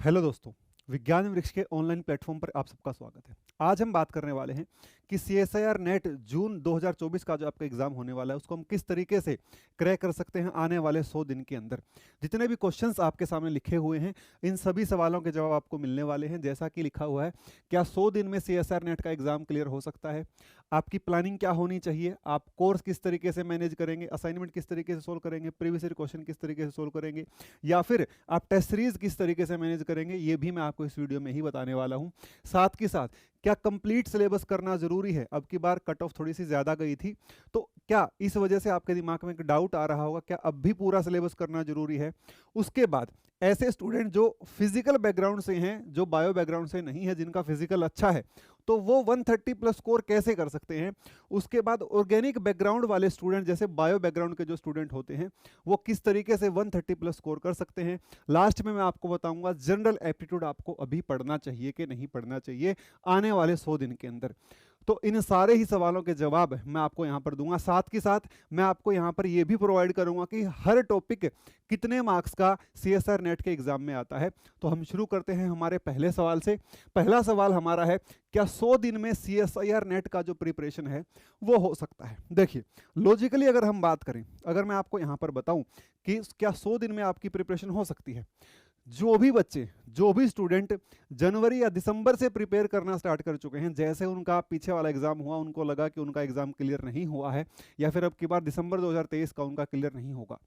Hello दोस्तों, विज्ञान वृक्ष के ऑनलाइन प्लेटफॉर्म पर आप सबका स्वागत है। आज हम बात करने वाले हैं कि CSIR नेट जून 2024 का जो आपका एग्जाम होने वाला है उसको हम किस तरीके से क्रैक कर सकते हैं आने वाले 100 दिन के अंदर। जितने भी क्वेश्चंस आपके सामने लिखे हुए हैं इन सभी सवालों के जवाब आपको मिलने वाले हैं। जैसा कि लिखा हुआ है, क्या 100 दिन में CSIR नेट का एग्जाम क्लियर हो सकता है, आपकी प्लानिंग क्या होनी चाहिए, आप कोर्स किस तरीके से मैनेज करेंगे, असाइनमेंट किस तरीके से सोल्व करेंगे, प्रीवियस ईयर क्वेश्चन किस तरीके से सोल्व करेंगे, या फिर आप टेस्ट सीरीज किस तरीके से मैनेज करेंगे, ये भी मैं आपको इस वीडियो में ही बताने वाला हूं। साथ के साथ क्या कंप्लीट सिलेबस करना जरूरी है। अब की बार कट ऑफ थोड़ी सी ज्यादा गई थी, तो क्या इस वजह से आपके दिमाग में एक डाउट आ रहा होगा, क्या अब भी पूरा सिलेबस करना जरूरी है। उसके बाद ऐसे स्टूडेंट जो फिजिकल बैकग्राउंड से हैं, जो बायो बैकग्राउंड से नहीं है, जिनका फिजिकल अच्छा है, तो वो 130 प्लस स्कोर कैसे कर सकते हैं। उसके बाद ऑर्गेनिक बैकग्राउंड वाले स्टूडेंट, जैसे बायो बैकग्राउंड के जो स्टूडेंट होते हैं, वो किस तरीके से 130 प्लस स्कोर कर सकते हैं। लास्ट में मैं आपको बताऊंगा जनरल एप्टीट्यूड आपको अभी पढ़ना चाहिए कि नहीं पढ़ना चाहिए आने वाले 100 दिन के अंदर। तो इन सारे ही सवालों के जवाब मैं आपको यहां पर दूंगा। साथ के साथ मैं आपको यहां पर यह भी प्रोवाइड करूंगा कि हर टॉपिक कितने मार्क्स का CSIR नेट के एग्जाम में आता है। तो हम शुरू करते हैं हमारे पहले सवाल से। पहला सवाल हमारा है, क्या 100 दिन में CSIR नेट का जो प्रिपरेशन है वो हो सकता है। देखिए, लॉजिकली अगर हम बात करें, अगर मैं आपको यहां पर बताऊं कि क्या 100 दिन में आपकी प्रिपरेशन हो सकती है, जो भी बच्चे, जो भी स्टूडेंट जनवरी या दिसंबर से प्रिपेयर करना स्टार्ट कर चुके हैं, जैसे उनका पीछे वाला एग्जाम हुआ, उनको लगा कि उनका एग्जाम क्लियर नहीं हुआ है, या फिर अब की बार दिसंबर 2023 का उनका क्लियर नहीं होगा,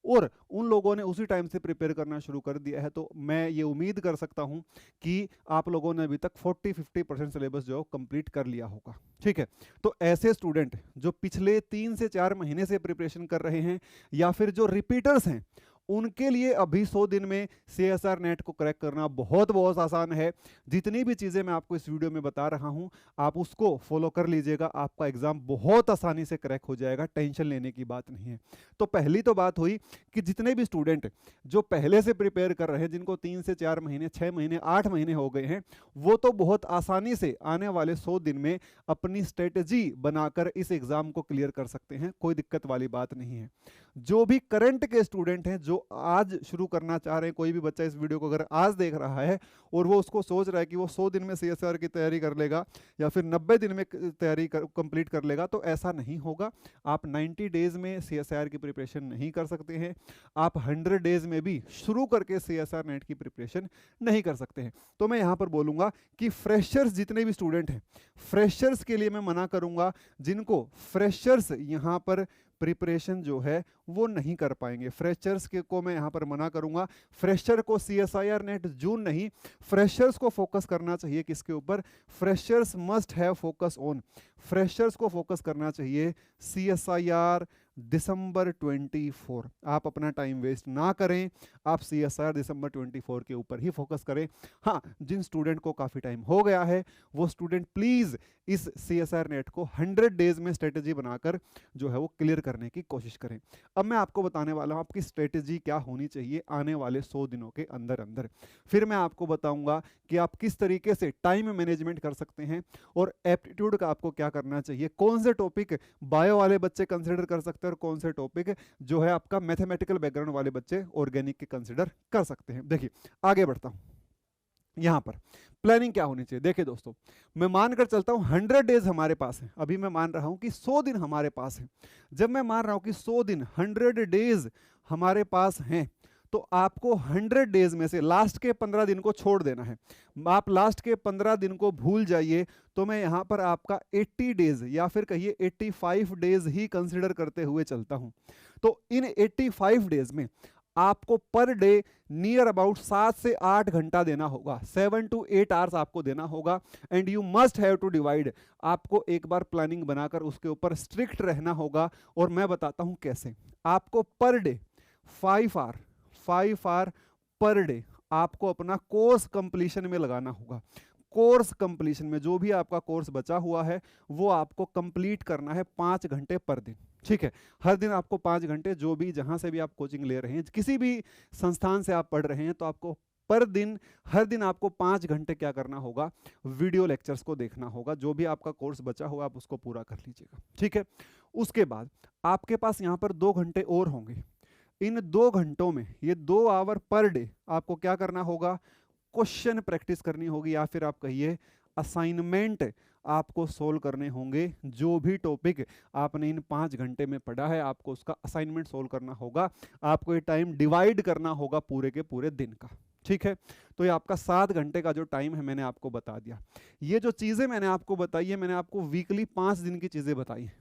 और उन लोगों ने उसी टाइम से प्रिपेयर करना शुरू कर दिया है, तो मैं ये उम्मीद कर सकता हूं कि आप लोगों ने अभी तक 40-50% सिलेबस जो कंप्लीट कर लिया होगा। ठीक है, तो ऐसे स्टूडेंट जो पिछले 3 से 4 महीने से प्रिपरेशन कर रहे हैं, या फिर जो रिपीटर्स हैं, उनके लिए अभी 100 दिन में CSIR नेट को क्रैक करना बहुत बहुत आसान है। जितनी भी चीज़ें मैं आपको इस वीडियो में बता रहा हूं, आप उसको फॉलो कर लीजिएगा, आपका एग्जाम बहुत आसानी से क्रैक हो जाएगा, टेंशन लेने की बात नहीं है। तो पहली तो बात हुई कि जितने भी स्टूडेंट जो पहले से प्रिपेयर कर रहे हैं, जिनको 3 से 4 महीने, 6 महीने, 8 महीने हो गए हैं, वो तो बहुत आसानी से आने वाले 100 दिन में अपनी स्ट्रेटेजी बनाकर इस एग्जाम को क्लियर कर सकते हैं, कोई दिक्कत वाली बात नहीं है। जो भी करंट के स्टूडेंट हैं, जो आज शुरू करना चाह रहे हैं, कोई भी बच्चा इस वीडियो को अगर आज देख रहा है और वो उसको सोच रहा है कि वो 100 दिन में CSIR की तैयारी कर लेगा या फिर 90 दिन में तैयारी कंप्लीट कर लेगा, तो ऐसा नहीं होगा। आप 90 डेज में CSIR की प्रिपरेशन नहीं कर सकते हैं, आप 100 डेज में भी शुरू करके CSIR नेट की प्रिपरेशन नहीं कर सकते हैं। तो मैं यहां पर बोलूंगा कि फ्रेशर्स जितने भी स्टूडेंट हैं, फ्रेशर्स के लिए मैं मना करूंगा, जिनको फ्रेशर्स यहां पर प्रिपरेशन जो है वो नहीं कर पाएंगे, फ्रेशर्स के को मैं यहां पर मना करूंगा। फ्रेशर को CSIR नेट जून नहीं, फ्रेशर्स को फोकस करना चाहिए किसके ऊपर, freshers must have focus on, freshers को फोकस करना चाहिए CSIR दिसंबर 24। आप अपना टाइम वेस्ट ना करें, आप CSIR दिसंबर 24 के ऊपर ही फोकस करें। हाँ, जिन स्टूडेंट को काफ़ी टाइम हो गया है, वो स्टूडेंट प्लीज़ इस CSIR नेट को 100 डेज में स्ट्रेटेजी बनाकर जो है वो क्लियर करने की कोशिश करें। अब मैं आपको बताने वाला हूँ आपकी स्ट्रेटेजी क्या होनी चाहिए आने वाले 100 दिनों के अंदर अंदर। फिर मैं आपको बताऊंगा कि आप किस तरीके से टाइम मैनेजमेंट कर सकते हैं, और एप्टीट्यूड का आपको क्या करना चाहिए, कौन से टॉपिक बायो वाले बच्चे कंसिडर कर सकते हैं और कौन से टॉपिक जो है आपका मैथमेटिकल बैकग्राउंड वाले बच्चे ऑर्गेनिक के कंसिडर कर सकते हैं। देखिए, आगे बढ़ता हूं। यहां पर प्लानिंग क्या होनी चाहिए। देखिए दोस्तों, मैं मानकर चलता हूं 100 डेज हमारे पास है, अभी मैं मान रहा हूं कि 100 दिन हमारे पास है। जब मैं मान रहा हूं कि 100 दिन, 100 डेज हमारे पास हैं, तो आपको 100 डेज में से लास्ट के 15 दिन को छोड़ देना है। आप लास्ट के 15 दिन को भूल जाइए, तो मैं यहां पर आपका 80 डेज या फिर कहिए 85 डेज ही कंसिडर करते हुए चलता हूं। तो इन 85 डेज में आपको पर डे नियर अबाउट 7 से 8 घंटा देना होगा, 7 to 8 आवर्स आपको देना होगा। And you must have to divide, आपको एक बार प्लानिंग बनाकर उसके ऊपर स्ट्रिक्ट रहना होगा। और मैं बताता हूं कैसे। आपको per day 5 our per day आपको अपना कोर्स कंप्लीशन में लगाना होगा। कोर्स कंप्लीशन में जो भी आपका कोर्स बचा हुआ है वो आपको कंप्लीट करना है 5 घंटे पर दिन। ठीक है, हर दिन आपको 5 घंटे, जो भी जहां से भी आप कोचिंग ले रहे हैं, किसी भी संस्थान से आप पढ़ रहे हैं, तो आपको पर दिन, हर दिन आपको 5 घंटे क्या करना होगा, वीडियो लेक्चर्स को देखना होगा। जो भी आपका कोर्स बचा होगा आप उसको पूरा कर लीजिएगा। ठीक है, उसके बाद आपके पास यहां पर 2 घंटे और होंगे। इन 2 घंटों में, ये 2 आवर पर डे, आपको क्या करना होगा, क्वेश्चन प्रैक्टिस करनी होगी, या फिर आप कहिए असाइनमेंट आपको सोल्व करने होंगे। जो भी टॉपिक आपने इन 5 घंटे में पढ़ा है आपको उसका असाइनमेंट सोल्व करना होगा। आपको ये टाइम डिवाइड करना होगा पूरे के पूरे दिन का, ठीक है। तो ये आपका 7 घंटे का जो टाइम है मैंने आपको बता दिया। ये जो चीज़ें मैंने आपको बताई है, मैंने आपको वीकली 5 दिन की चीज़ें बताई हैं।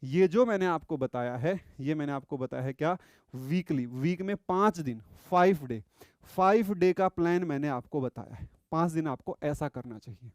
ये जो मैंने आपको बताया है, ये मैंने आपको बताया है क्या, वीकली, वीक में 5 दिन, 5 डे का प्लान मैंने आपको बताया है। 5 दिन आपको ऐसा करना चाहिए।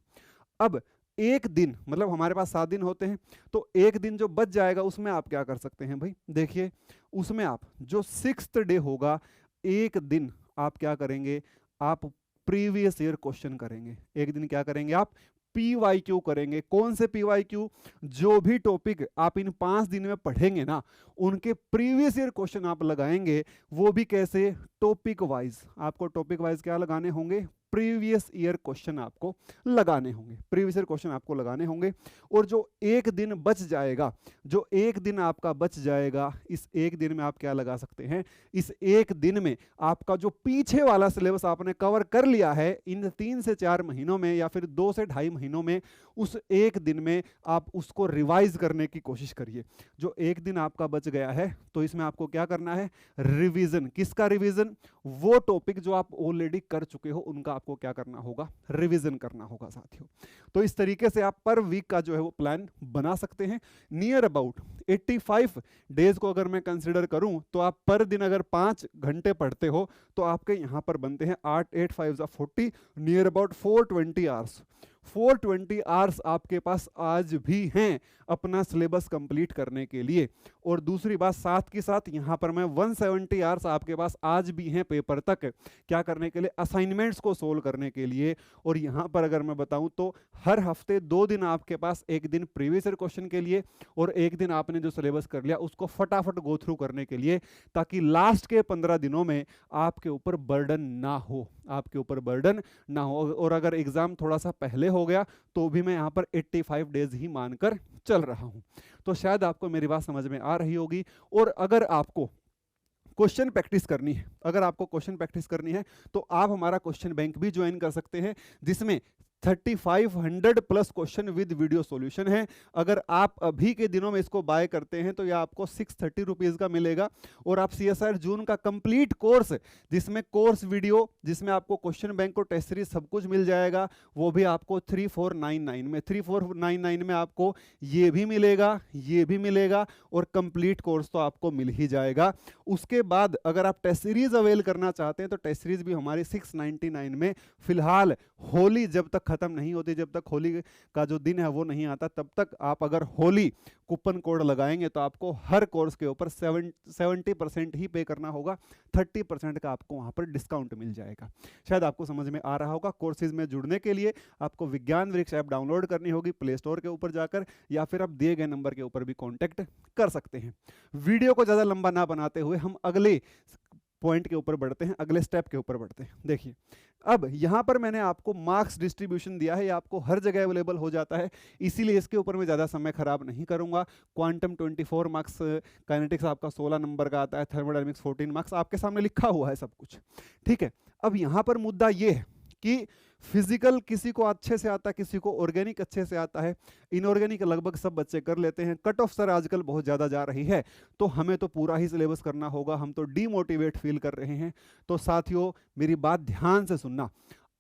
अब एक दिन, मतलब हमारे पास 7 दिन होते हैं, तो एक दिन जो बच जाएगा उसमें आप क्या कर सकते हैं भाई, देखिए उसमें आप जो 6th डे होगा, एक दिन आप क्या करेंगे, आप प्रीवियस ईयर क्वेश्चन करेंगे। एक दिन क्या करेंगे आप, PYQ करेंगे। कौन से PYQ, जो भी टॉपिक आप इन 5 दिन में पढ़ेंगे ना उनके प्रीवियस ईयर क्वेश्चन आप लगाएंगे। वो भी कैसे, टॉपिक वाइज। आपको टॉपिक वाइज क्या लगाने होंगे, प्रीवियस ईयर क्वेश्चन आपको लगाने होंगे, प्रीवियस ईयर क्वेश्चन आपको लगाने होंगे। और जो एक दिन बच जाएगा, जो एक दिन आपका बच जाएगा, इस एक दिन में आप क्या लगा सकते हैं, इस एक दिन में आपका जो पीछे वाला सिलेबस आपने कवर कर लिया है इन 3 से 4 महीनों में, या फिर 2 से 2.5 महीनों में, उस एक दिन में आप उसको रिवाइज करने की कोशिश करिए। जो एक दिन आपका बच गया है तो इसमें आपको क्या करना है, रिवीजन। किसका रिवीजन, वो टॉपिक जो आप ऑलरेडी कर चुके हो उनका आपको क्या करना होगा, रिवीजन करना होगा साथियों। तो इस तरीके से आप पर वीक का जो है वो प्लान बना सकते हैं। नियर अबाउट 85 डेज को अगर मैं कंसिडर करूं तो आप पर दिन अगर 5 घंटे पढ़ते हो तो आपके यहां पर बनते हैं 8 5 40, नियर अबाउट 420 आवर्स। 420 आवर्स आपके पास आज भी हैं अपना सिलेबस कंप्लीट करने के लिए। और दूसरी बात, साथ के साथ यहाँ पर मैं 170 आवर्स आपके पास आज भी हैं पेपर तक क्या करने के लिए, असाइनमेंट्स को सोल्व करने के लिए। और यहाँ पर अगर मैं बताऊँ तो हर हफ्ते 2 दिन आपके पास, एक दिन प्रीवियस ईयर क्वेश्चन के लिए और एक दिन आपने जो सिलेबस कर लिया उसको फटाफट गो थ्रू करने के लिए, ताकि लास्ट के 15 दिनों में आपके ऊपर बर्डन ना हो, आपके ऊपर बर्डन ना हो। और अगर एग्जाम थोड़ा सा पहले हो गया तो भी मैं यहाँ पर 85 डेज ही मानकर चल रहा हूँ। तो शायद आपको मेरी बात समझ में आ रही होगी। और अगर आपको क्वेश्चन प्रैक्टिस करनी है, अगर आपको क्वेश्चन प्रैक्टिस करनी है तो आप हमारा क्वेश्चन बैंक भी ज्वाइन कर सकते हैं, जिसमें 3500 plus question with video solution है। अगर आप अभी के दिनों में इसको बाय करते हैं तो यह आपको 630 रुपीज़ का मिलेगा। और आप CSIR जून का कंप्लीट कोर्स, जिसमें कोर्स वीडियो, जिसमें आपको क्वेश्चन बैंक और टेस्ट सीरीज सब कुछ मिल जाएगा, वो भी आपको 3499 में, 3499 में आपको ये भी मिलेगा, ये भी मिलेगा, और कंप्लीट कोर्स तो आपको मिल ही जाएगा। उसके बाद अगर आप टेस्ट सीरीज अवेल करना चाहते हैं तो टेस्ट सीरीज भी हमारी 699 में, फिलहाल होली जब तक खत्म नहीं होती, जब तक होली का जो दिन है वो नहीं आता, तब तक आप अगर होली कूपन कोड लगाएंगे तो आपको हर कोर्स के ऊपर 70% ही पे करना होगा, 30% का आपको वहां पर डिस्काउंट मिल जाएगा। शायद आपको समझ में आ रहा होगा। कोर्सेज में जुड़ने के लिए आपको विज्ञान वृक्ष ऐप डाउनलोड करनी होगी प्ले स्टोर के ऊपर जाकर, या फिर आप दिए गए नंबर के ऊपर भी कॉन्टेक्ट कर सकते हैं। वीडियो को ज़्यादा लंबा ना बनाते हुए हम अगले पॉइंट के ऊपर बढ़ते हैं, अगले स्टेप के ऊपर बढ़ते हैं। देखिए, अब यहां पर मैंने आपको मार्क्स डिस्ट्रीब्यूशन दिया है, ये आपको हर जगह अवेलेबल हो जाता है, इसीलिए इसके ऊपर मैं ज़्यादा समय खराब नहीं करूंगा। क्वांटम 24 मार्क्स, काइनेटिक्स आपका 16 नंबर का आता है, थर्मोडायनेमिक्स 14 मार्क्स, आपके सामने लिखा हुआ है सब कुछ, ठीक है। अब यहां पर मुद्दा ये है कि फिजिकल किसी को अच्छे से आता है, किसी को ऑर्गेनिक अच्छे से आता है, इनऑर्गेनिक लगभग सब बच्चे कर लेते हैं। कट ऑफ सर आजकल बहुत ज़्यादा जा रही है, तो हमें तो पूरा ही सिलेबस करना होगा, हम तो डीमोटिवेट फील कर रहे हैं। तो साथियों मेरी बात ध्यान से सुनना,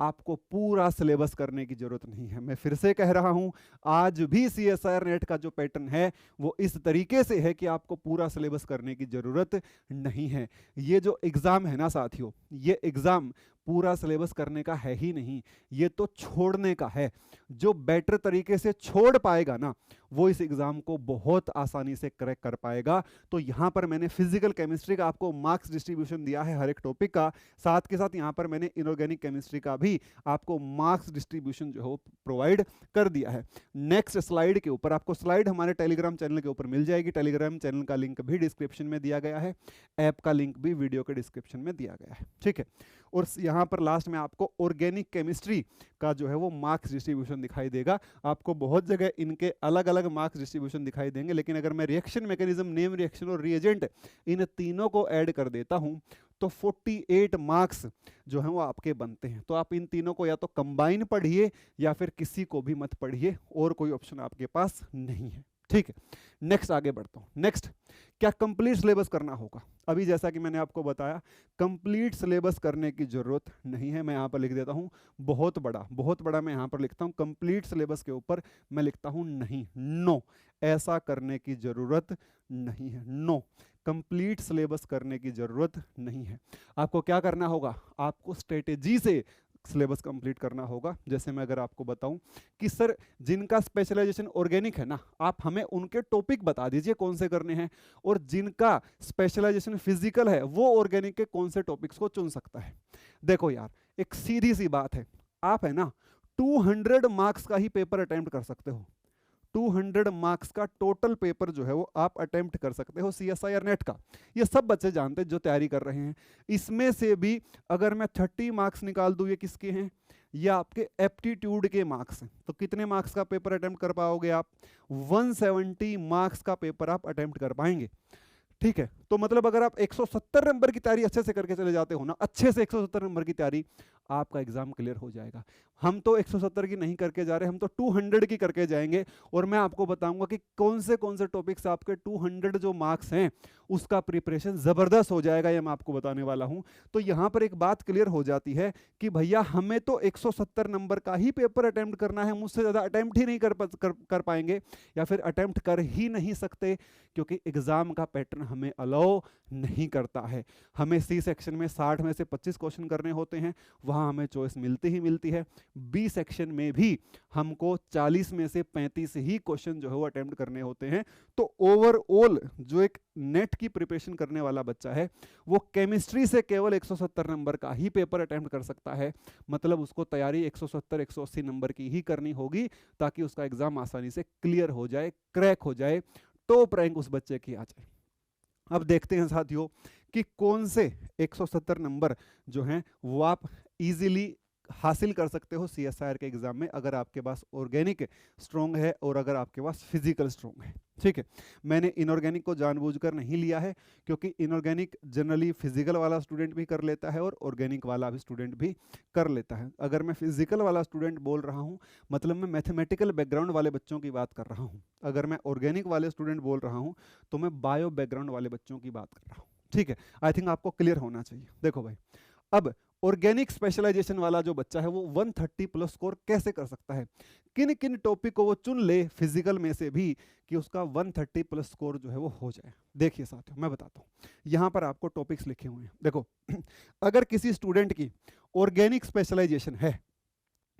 आपको पूरा सिलेबस करने की जरूरत नहीं है। मैं फिर से कह रहा हूं, आज भी CSIR नेट का जो पैटर्न है वो इस तरीके से है कि आपको पूरा सिलेबस करने की जरूरत नहीं है। ये जो एग्जाम है ना साथियों, ये एग्जाम पूरा सिलेबस करने का है ही नहीं, ये तो छोड़ने का है। जो बेटर तरीके से छोड़ पाएगा ना वो इस एग्जाम को बहुत आसानी से क्रैक कर पाएगा। तो यहाँ पर मैंने फिजिकल केमिस्ट्री का आपको मार्क्स डिस्ट्रीब्यूशन दिया है हर एक टॉपिक का, साथ के साथ यहाँ पर मैंने इनऑर्गेनिक केमिस्ट्री का भी आपको मार्क्स डिस्ट्रीब्यूशन जो है प्रोवाइड कर दिया है। नेक्स्ट स्लाइड के ऊपर आपको स्लाइड हमारे टेलीग्राम चैनल के ऊपर मिल जाएगी। टेलीग्राम चैनल का लिंक भी डिस्क्रिप्शन में दिया गया है, ऐप का लिंक भी वीडियो के डिस्क्रिप्शन में दिया गया है, ठीक है। और यहाँ पर लास्ट में आपको ऑर्गेनिक केमिस्ट्री का जो है वो मार्क्स डिस्ट्रीब्यूशन दिखाई देगा। आपको बहुत जगह इनके अलग अलग मार्क्स डिस्ट्रीब्यूशन दिखाई देंगे, लेकिन अगर मैं रिएक्शन मैकेनिज्म, नेम रिएक्शन और रिएजेंट इन तीनों को ऐड कर देता हूँ तो 48 मार्क्स जो है वो आपके बनते हैं। तो आप इन तीनों को या तो कंबाइन पढ़िए या फिर किसी को भी मत पढ़िए, और कोई ऑप्शन आपके पास नहीं है। ठीक है, नेक्स्ट आगे बढ़ता हूँ। नेक्स्ट, क्या कंप्लीट सिलेबस करना होगा? अभी जैसा कि मैंने आपको बताया, कंप्लीट सिलेबस करने की जरूरत नहीं है। मैं यहाँ पर लिख देता हूँ बहुत बड़ा मैं यहाँ पर लिखता हूँ कंप्लीट सिलेबस के ऊपर मैं लिखता हूँ नहीं, नो, ऐसा करने की जरूरत नहीं है। नो, कंप्लीट सिलेबस करने की जरूरत नहीं है। आपको क्या करना होगा? आपको स्ट्रेटेजी से सिलेबस कंप्लीट करना होगा। जैसे मैं अगर आपको बताऊं कि सर जिनका स्पेशलाइजेशन ऑर्गेनिक है ना, आप हमें उनके टॉपिक बता दीजिए कौन से करने हैं, और जिनका स्पेशलाइजेशन फिजिकल है वो ऑर्गेनिक के कौन से टॉपिक्स को चुन सकता है। देखो यार, एक सीधी सी बात है, आप है ना 200 मार्क्स का ही पेपर अटेम्प्ट कर सकते हो। 200 मार्क्स का टोटल पेपर जो है वो आप अटेम्प्ट कर सकते हो CSIR नेट का। ये सब बच्चे जानते हैं जो तैयारी कर रहे हैं। इसमें से भी अगर मैं 30 मार्क्स निकाल दूं, ये किसके हैं? ये आपके एप्टीट्यूड के मार्क्स हैं। तो कितने मार्क्स का पेपर अटेम्प्ट कर पाओगे आप? 170 मार्क्स का पेपर आप अटेम्प्ट कर पाएंगे। ठीक है, तो मतलब अगर आप 170 नंबर की तैयारी अच्छे से करके चले जाते हो ना, अच्छे से 170 नंबर की तैयारी, आपका एग्जाम क्लियर हो जाएगा। हम तो 170 की नहीं करके जा रहे, हम तो 200 की करके जाएंगे, और मैं आपको बताऊंगा कि कौन से टॉपिक्स आपके 200 जो मार्क्स हैं उसका प्रिपरेशन जबरदस्त हो जाएगा, ये मैं आपको बताने वाला हूं। तो यहां पर एक बात क्लियर हो जाती है कि भैया हमें तो 170 नंबर का ही पेपर अटेम्प्ट करना है, मुझसे ज्यादा अटेम्प्ट ही नहीं कर पाएंगे, या फिर अटेम्प्ट कर ही नहीं सकते, क्योंकि एग्जाम का पैटर्न हमें अलाउ नहीं करता है। हमें सी सेक्शन में 60 में से 25 क्वेश्चन करने होते हैं, वहां हमें चॉइस मिलती ही मिलती है। बी सेक्शन में भी हमको 40 में से 35 ही क्वेश्चन जो है वो अटेम्प्ट करने होते हैं। तो ओवरऑल जो एक नेट की प्रिपरेशन करने वाला बच्चा है वो केमिस्ट्री से केवल 170 नंबर का ही पेपर अटेम्प्ट कर सकता है। मतलब उसको तैयारी 170-180 नंबर की ही करनी होगी, ताकि उसका एग्जाम आसानी से क्लियर हो जाए, क्रैक हो जाए, टॉप रैंक उस बच्चे की आ जाए। अब देखते हैं साथियों कि कौन से 170 नंबर जो हैं वो आप इजीली हासिल कर सकते हो CSIR के एग्जाम में, अगर आपके पास ऑर्गेनिक स्ट्रॉन्ग है और अगर आपके पास फिजिकल स्ट्रॉन्ग है। ठीक है, मैंने इनऑर्गेनिक को जानबूझकर नहीं लिया है, क्योंकि इनऑर्गेनिक जनरली फिजिकल वाला स्टूडेंट भी कर लेता है और ऑर्गेनिक वाला भी स्टूडेंट भी कर लेता है। अगर मैं फिजिकल वाला स्टूडेंट बोल रहा हूँ, मतलब मैं मैथमेटिकल बैकग्राउंड वाले बच्चों की बात कर रहा हूँ। अगर मैं ऑर्गेनिक वाले स्टूडेंट बोल रहा हूँ तो मैं बायो बैकग्राउंड वाले बच्चों की बात कर रहा हूँ। ठीक है, आई थिंक आपको क्लियर होना चाहिए। देखो भाई, अब ऑर्गेनिक स्पेशलाइजेशन वाला जो बच्चा है वो 130 प्लस स्कोर कैसे कर सकता है? किन किन टॉपिक को वो चुन ले फिजिकल में से भी कि उसका 130 प्लस स्कोर जो है वो हो जाए। देखिए साथियों, मैं बताता हूँ, यहाँ पर आपको टॉपिक्स लिखे हुए हैं। देखो अगर किसी स्टूडेंट की ऑर्गेनिक स्पेशलाइजेशन है,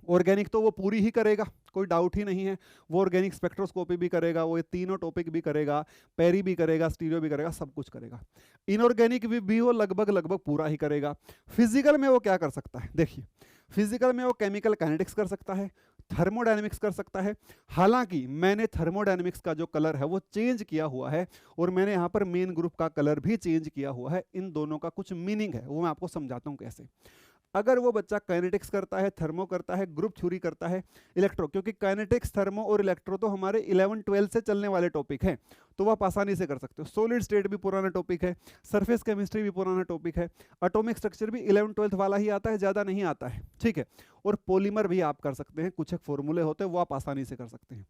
ऑर्गेनिक तो वो पूरी ही करेगा, कोई डाउट ही नहीं है। वो ऑर्गेनिक स्पेक्ट्रोस्कोपी भी करेगा, वो ये तीनों टॉपिक भी करेगा, पेरी भी करेगा, स्टीरियो भी करेगा, सब कुछ करेगा। इनऑर्गेनिक भी वो लगभग पूरा ही करेगा। फिजिकल में वो क्या कर सकता है? देखिए, फिजिकल में वो केमिकल काइनेटिक्स कर सकता है, थर्मोडायनेमिक्स कर सकता है। हालांकि मैंने थर्मोडायनेमिक्स का जो कलर है वो चेंज किया हुआ है, और मैंने यहाँ पर मेन ग्रुप का कलर भी चेंज किया हुआ है। इन दोनों का कुछ मीनिंग है, वो मैं आपको समझाता हूँ कैसे। अगर वो बच्चा काइनेटिक्स करता है, थर्मो करता है, ग्रुप थ्योरी करता है, इलेक्ट्रो, क्योंकि काइनेटिक्स, थर्मो और इलेक्ट्रो तो हमारे 11-12 से चलने वाले टॉपिक हैं, तो वो आप आसानी से कर सकते हो। सॉलिड स्टेट भी पुराना टॉपिक है, सरफेस केमिस्ट्री भी पुराना टॉपिक है, एटॉमिक स्ट्रक्चर भी 11-12 वाला ही आता है, ज़्यादा नहीं आता है। ठीक है, और पॉलीमर भी आप कर सकते हैं, कुछ एक फॉर्मूले होते हैं वो आप आसानी से कर सकते हैं।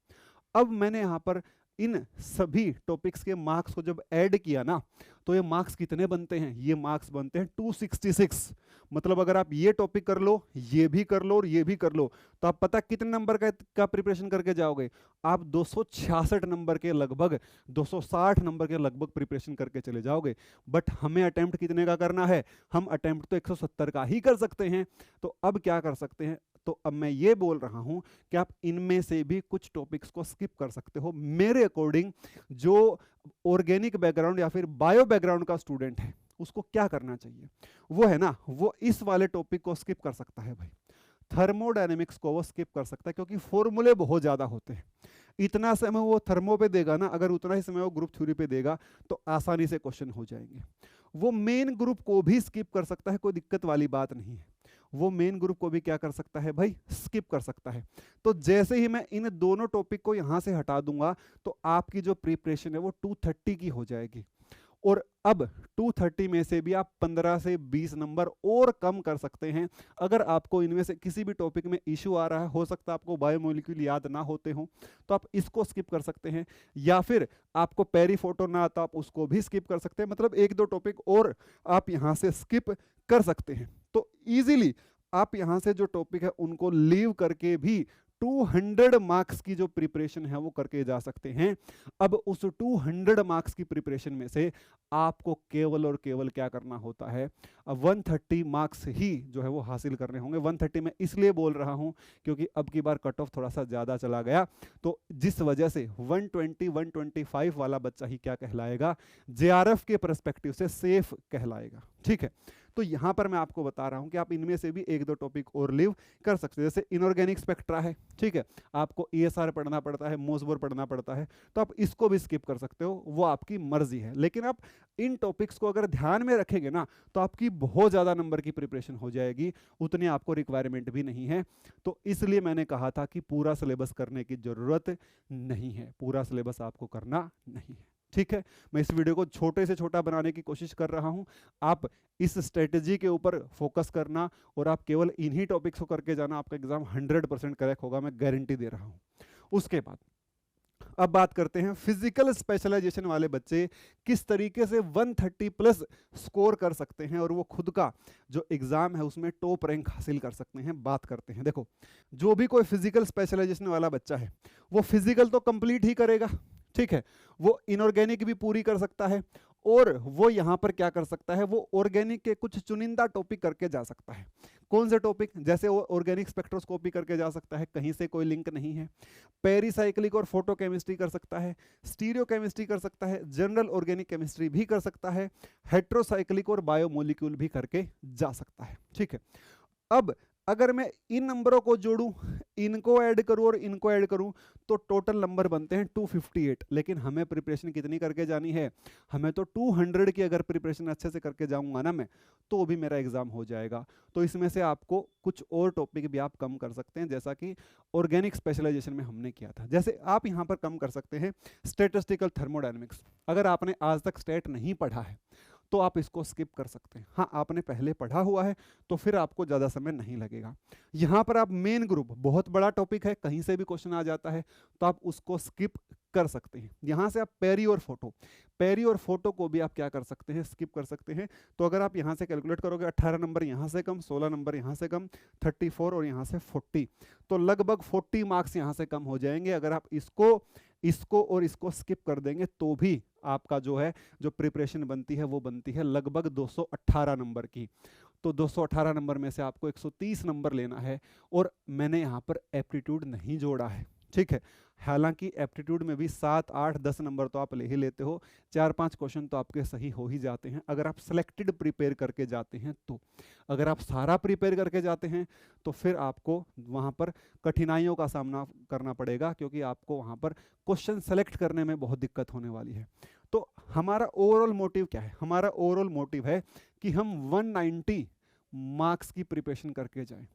अब मैंने यहाँ पर इन सभी टॉपिक्स के मार्क्स को जब ऐड किया ना, तो ये मार्क्स कितने बनते हैं? ये मार्क्स बनते हैं 266। मतलब अगर आप ये टॉपिक कर लो, ये भी कर लो और ये भी कर लो, तो आप पता कितने नंबर का प्रिपरेशन करके जाओगे? आप 266 नंबर के लगभग, 260 नंबर के लगभग प्रिपरेशन करके चले जाओगे। बट हमें अटेम्प्ट कितने का करना है? हम अटेम्प्ट तो 170 का ही कर सकते हैं। तो अब क्या कर सकते हैं? तो अब मैं ये बोल रहा हूं कि आप इनमें से भी कुछ टॉपिक्स को स्किप कर सकते हो। मेरे अकॉर्डिंग जो ऑर्गेनिक बैकग्राउंड या फिर बायो बैकग्राउंड का स्टूडेंट है उसको क्या करना चाहिए? वो है ना, वो इस वाले टॉपिक को स्किप कर सकता है भाई। थर्मोडायनेमिक्स को वो स्किप कर सकता है, क्योंकि फॉर्मूले बहुत ज्यादा होते हैं। इतना समय वो थर्मो पे देगा ना, अगर उतना ही समय वो ग्रुप थ्योरी पे देगा तो आसानी से क्वेश्चन हो जाएंगे। वो मेन ग्रुप को भी स्किप कर सकता है, कोई दिक्कत वाली बात नहीं है। वो मेन ग्रुप को भी क्या कर सकता है भाई, स्किप कर सकता है। तो जैसे ही मैं इन दोनों टॉपिक को यहां से हटा दूंगा तो आपकी जो प्रिपरेशन है वो 230 की हो जाएगी। और अब 230 में से भी आप 15 से 20 नंबर और कम कर सकते हैं। अगर आपको इनमें से किसी भी टॉपिक में इशू आ रहा है, हो सकता है आपको बायोमोलिक्यूल याद ना होते हो, तो आप इसको स्किप कर सकते हैं, या फिर आपको पेरीफोटो ना आता आप उसको भी स्किप कर सकते हैं। मतलब एक दो टॉपिक और आप यहां से स्किप कर सकते हैं। तो इजीली आप यहां से जो टॉपिक है उनको लीव करके भी 200 मार्क्स की जो प्रिपरेशन है वो करके जा सकते हैं। अब उस 200 मार्क्स की प्रिपरेशन में से आपको केवल और केवल क्या करना होता है, 130 मार्क्स ही जो है वो हासिल करने होंगे। 130 में इसलिए बोल रहा हूं क्योंकि अब की बार कट ऑफ थोड़ा सा ज्यादा चला गया, तो जिस वजह से 120 125 वाला बच्चा ही क्या कहलाएगा, जेआरएफ के पर्सपेक्टिव से सेफ कहलाएगा। ठीक है, तो यहां पर मैं आपको बता रहा हूं कि आप इनमें से भी एक दो टॉपिक और लीव कर सकते हैं। जैसे इनऑर्गेनिक स्पेक्ट्रा है, ठीक है, आपको ईएसआर पढ़ना पड़ता है, मोसबोर पढ़ना पड़ता है, तो आप इसको भी स्किप कर सकते हो, वो आपकी मर्जी है। लेकिन आप इन टॉपिक्स को अगर ध्यान में रखेंगे ना तो आपकी बहुत ज्यादा नंबर की प्रिपरेशन हो जाएगी, उतनी आपको रिक्वायरमेंट भी नहीं है। तो इसलिए मैंने कहा था कि पूरा सिलेबस करने की जरूरत नहीं है, पूरा सिलेबस आपको करना नहीं है। ठीक है, मैं इस वीडियो को छोटे से छोटा बनाने की कोशिश कर रहा हूं। आप इस स्ट्रेटेजी के ऊपर फोकस करना और आप केवल इन्हीं टॉपिक्स को करके जाना, आपका एग्जाम 100% करेक्ट होगा, मैं गारंटी दे रहा हूं। उसके बाद अब बात करते हैं फिजिकल स्पेशलाइजेशन वाले बच्चे किस तरीके से 130 प्लस स्कोर कर सकते हैं और वो खुद का जो एग्जाम है उसमें टॉप रैंक हासिल कर सकते हैं। बात करते हैं, देखो जो भी कोई फिजिकल स्पेशलाइजेशन वाला बच्चा है वो फिजिकल तो कंप्लीट ही करेगा, ठीक है, वो इनऑर्गेनिक भी पूरी कर सकता है, और वो यहां पर क्या कर सकता है, वो ऑर्गेनिक के कुछ चुनिंदा टॉपिक करके जा सकता है। कौन से टॉपिक, जैसे वो ऑर्गेनिक स्पेक्ट्रोस्कोपी करके जा सकता है, कहीं से कोई लिंक नहीं है। पेरीसाइक्लिक और फोटोकेमिस्ट्री कर सकता है, स्टीरियोकेमिस्ट्री कर सकता है, जनरल ऑर्गेनिक केमिस्ट्री भी कर सकता है, हेट्रोसाइक्लिक और बायोमोलिक्यूल भी करके जा सकता है। ठीक है, अब अगर मैं इन नंबरों को जोड़ूं, इनको ऐड करूं और इनको ऐड करूं तो टोटल नंबर बनते हैं 258। लेकिन हमें प्रिपरेशन कितनी करके जानी है, हमें तो 200 की अगर प्रिपरेशन अच्छे से करके जाऊंगा ना मैं, तो भी मेरा एग्जाम हो जाएगा। तो इसमें से आपको कुछ और टॉपिक भी आप कम कर सकते हैं, जैसा कि ऑर्गेनिक स्पेशलाइजेशन में हमने किया था। जैसे आप यहां पर कम कर सकते हैं स्टैटिस्टिकल थर्मोडायनेमिक्स। अगर आपने आज तक स्टेट नहीं पढ़ा है तो आप इसको स्किप कर सकते हैं। हाँ, आपने पहले पढ़ा हुआ है तो फिर आपको ज़्यादा समय नहीं लगेगा। यहाँ पर आप मेन ग्रुप, बहुत बड़ा टॉपिक है, कहीं से भी क्वेश्चन आ जाता है तो आप उसको स्किप कर सकते हैं। यहाँ से आप पेरी और फोटो को भी आप क्या कर सकते हैं, स्किप कर सकते हैं। तो अगर आप यहाँ से कैलकुलेट करोगे 18 नंबर यहाँ से कम, 16 नंबर यहाँ से कम, 34 और यहाँ से 40, तो लगभग 40 मार्क्स यहाँ से कम हो जाएंगे। अगर आप इसको और इसको स्किप कर देंगे तो भी आपका जो है जो प्रिपरेशन बनती है वो बनती है लगभग 218 नंबर की। तो 218 नंबर में से आपको 130 नंबर लेना है, और मैंने यहाँ पर एप्टीट्यूड नहीं जोड़ा है। ठीक है, हालांकि एप्टीट्यूड में भी 7, 8, 10 नंबर तो आप ले ही लेते हो, 4-5 क्वेश्चन तो आपके सही हो ही जाते हैं अगर आप सिलेक्टेड प्रिपेयर करके जाते हैं। तो अगर आप सारा प्रिपेयर करके जाते हैं तो फिर आपको वहाँ पर कठिनाइयों का सामना करना पड़ेगा, क्योंकि आपको वहाँ पर क्वेश्चन सेलेक्ट करने में बहुत दिक्कत होने वाली है। तो हमारा ओवरऑल मोटिव क्या है, हमारा ओवरऑल मोटिव है कि हम 190 मार्क्स की प्रिपरेशन करके जाएं।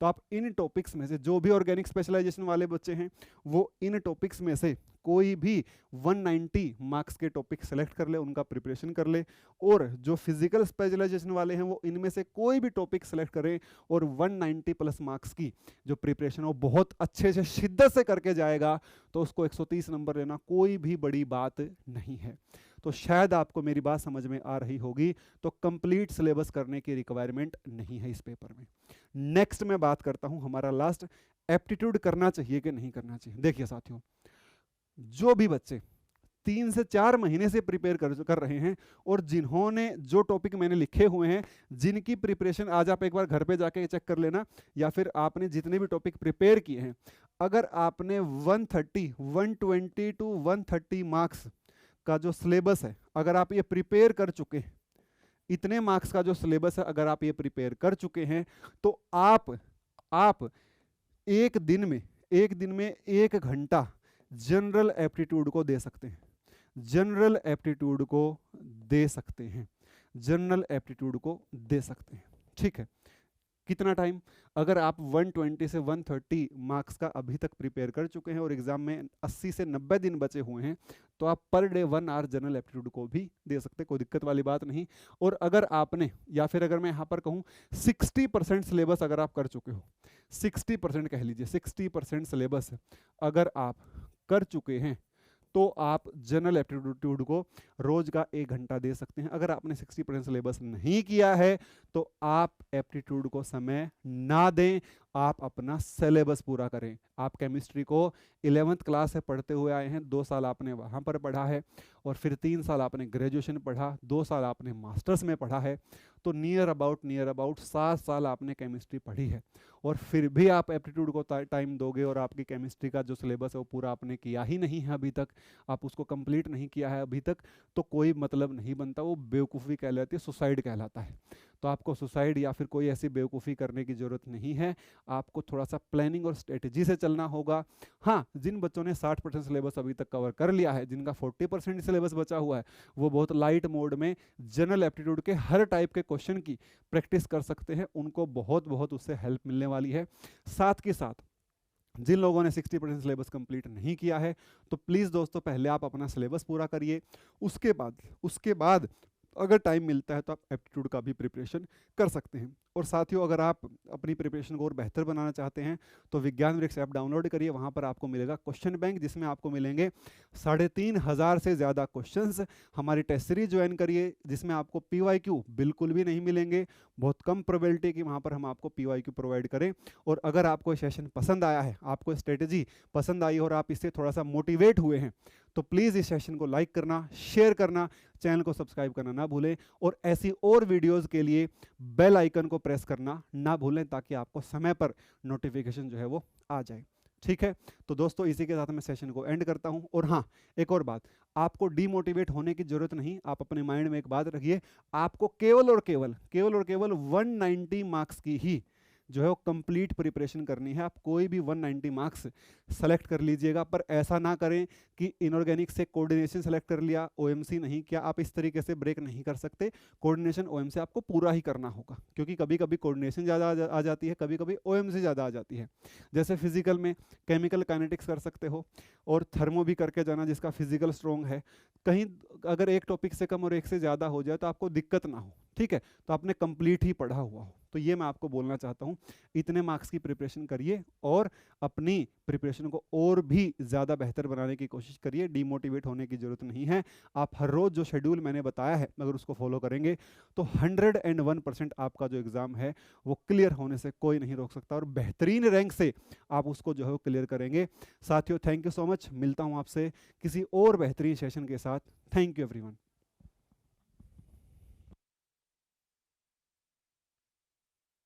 तो आप इन टॉपिक्स में से, जो भी ऑर्गेनिक स्पेशलाइजेशन वाले बच्चे हैं वो इन टॉपिक्स में से कोई भी 190 मार्क्स के टॉपिक सेलेक्ट कर ले, उनका प्रिपरेशन कर ले, और जो फिजिकल स्पेशलाइजेशन वाले हैं वो इनमें से कोई भी टॉपिक सेलेक्ट करें और 190 प्लस मार्क्स की जो प्रिपरेशन वो बहुत अच्छे से शिद्दत से करके जाएगा, तो उसको 130 नंबर लेना कोई भी बड़ी बात नहीं है। तो शायद आपको मेरी बात समझ में आ रही होगी। तो कंप्लीट सिलेबस करने की रिक्वायरमेंट नहीं है इस पेपर में। नेक्स्ट मैं बात करता हूं हमारा लास्ट, एप्टीट्यूड करना चाहिए कि नहीं करना चाहिए। देखिए साथियों, जो भी बच्चे 3 से 4 महीने से प्रिपेयर कर रहे हैं, और जिन्होंने जो टॉपिक मैंने लिखे हुए हैं, जिनकी प्रिपरेशन आज आप एक बार घर पे जाके चेक कर लेना, या फिर आपने जितने भी टॉपिक प्रिपेयर किए हैं, अगर आपने 120 टू 130 मार्क्स का जो सिलेबस है अगर आप ये प्रिपेयर कर चुके हैं, इतने मार्क्स का जो सिलेबस है अगर आप ये प्रिपेयर कर चुके हैं, तो आप एक दिन में 1 घंटा जनरल एप्टीट्यूड को दे सकते हैं, जनरल एप्टीट्यूड को दे सकते हैं। जनरल एप्टीट्यूड को दे सकते हैं। ठीक है, कितना टाइम? अगर आप 120 से 130 मार्क्स का अभी तक प्रिपेयर कर चुके हैं और एग्जाम में 80 से 90 दिन बचे हुए हैं, तो आप per day 1 our general aptitude को भी दे सकते हैं, कोई दिक्कत वाली बात नहीं। और अगर आपने, या फिर अगर मैं यहाँ पर कहूँ 60% सिलेबस अगर आप कर चुके हो, 60% कह लीजिए, 60% सिलेबस अगर आप कर चुके हैं, तो आप जनरल एप्टीट्यूड को रोज का 1 घंटा दे सकते हैं। अगर आपने 60% सिलेबस नहीं किया है तो आप एप्टीट्यूड को समय ना दें, आप अपना सिलेबस पूरा करें। आप केमिस्ट्री को 11th क्लास से पढ़ते हुए आए हैं, 2 साल आपने वहाँ पर पढ़ा है, और फिर 3 साल आपने ग्रेजुएशन पढ़ा, 2 साल आपने मास्टर्स में पढ़ा है, तो नियर अबाउट 7 साल आपने केमिस्ट्री पढ़ी है। और फिर भी आप एप्टीट्यूड को टाइम दोगे और आपकी केमिस्ट्री का जो सिलेबस है वो पूरा आपने किया ही नहीं है अभी तक, आप उसको कंप्लीट नहीं किया है अभी तक, तो कोई मतलब नहीं बनता, वो बेवकूफ़ी कहलाती है, सुसाइड कहलाता है। तो आपको सुसाइड या फिर कोई ऐसी बेवकूफ़ी करने की ज़रूरत नहीं है, आपको थोड़ा सा प्लानिंग और स्ट्रेटजी से चलना होगा। हाँ, जिन बच्चों ने 60% सिलेबस अभी तक कवर कर लिया है, जिनका 40% सिलेबस बचा हुआ है, वो बहुत लाइट मोड में जनरल एप्टीट्यूड के हर टाइप के क्वेश्चन की प्रैक्टिस कर सकते हैं, उनको बहुत बहुत उससे हेल्प मिलने वाली है। साथ के साथ जिन लोगों ने 60% सिलेबस कंप्लीट नहीं किया है, तो प्लीज़ दोस्तों पहले आप अपना सिलेबस पूरा करिए, उसके बाद अगर टाइम मिलता है तो आप एप्टीट्यूड का भी प्रिपरेशन कर सकते हैं। और साथियों, अगर आप अपनी प्रिपरेशन को और बेहतर बनाना चाहते हैं तो विज्ञान वृक्ष ऐप डाउनलोड करिए, वहाँ पर आपको मिलेगा क्वेश्चन बैंक, जिसमें आपको मिलेंगे 3,500 से ज़्यादा क्वेश्चंस। हमारी टेस्ट सीरीज ज्वाइन करिए, जिसमें आपको PYQ बिल्कुल भी नहीं मिलेंगे, बहुत कम प्रोबेबिलिटी कि वहाँ पर हम आपको PYQ प्रोवाइड करें। और अगर आपको सेशन पसंद आया है, आपको स्ट्रेटेजी पसंद आई और आप इससे थोड़ा सा मोटिवेट हुए हैं, तो प्लीज़ इस सेशन को लाइक करना, शेयर करना, चैनल को सब्सक्राइब करना ना भूलें, और ऐसी और वीडियोस के लिए बेल आइकन को प्रेस करना ना भूलें, ताकि आपको समय पर नोटिफिकेशन जो है वो आ जाए। ठीक है, तो दोस्तों इसी के साथ मैं सेशन को एंड करता हूं। और हाँ, एक और बात, आपको डीमोटिवेट होने की जरूरत नहीं। आप अपने माइंड में एक बात रखिए, आपको केवल और केवल 190 मार्क्स की ही जो है वो कंप्लीट प्रिपरेशन करनी है। आप कोई भी 190 मार्क्स सेलेक्ट कर लीजिएगा, पर ऐसा ना करें कि इनऑर्गेनिक से कोऑर्डिनेशन सेलेक्ट कर लिया, ओएमसी नहीं किया। आप इस तरीके से ब्रेक नहीं कर सकते, कोऑर्डिनेशन ओएमसी आपको पूरा ही करना होगा, क्योंकि कभी कभी कोऑर्डिनेशन ज़्यादा आ जाती है, कभी कभी ओएमसी ज़्यादा आ जाती है। जैसे फिजिकल में केमिकल काइनेटिक्स कर सकते हो, और थर्मो भी करके जाना जिसका फिजिकल स्ट्रॉन्ग है। कहीं अगर एक टॉपिक से कम और एक से ज़्यादा हो जाए तो आपको दिक्कत ना हो, ठीक है, तो आपने कंप्लीट ही पढ़ा हुआ हो। तो ये मैं आपको बोलना चाहता हूँ, इतने मार्क्स की प्रिपरेशन करिए और अपनी प्रिपरेशन को और भी ज़्यादा बेहतर बनाने की कोशिश करिए। डीमोटिवेट होने की ज़रूरत नहीं है। आप हर रोज़ जो शेड्यूल मैंने बताया है, अगर उसको फॉलो करेंगे तो 101% आपका जो एग्ज़ाम है वो क्लियर होने से कोई नहीं रोक सकता, और बेहतरीन रैंक से आप उसको जो है वो क्लियर करेंगे। साथियों, थैंक यू सो मच। मिलता हूँ आपसे किसी और बेहतरीन सेशन के साथ। Thank you everyone.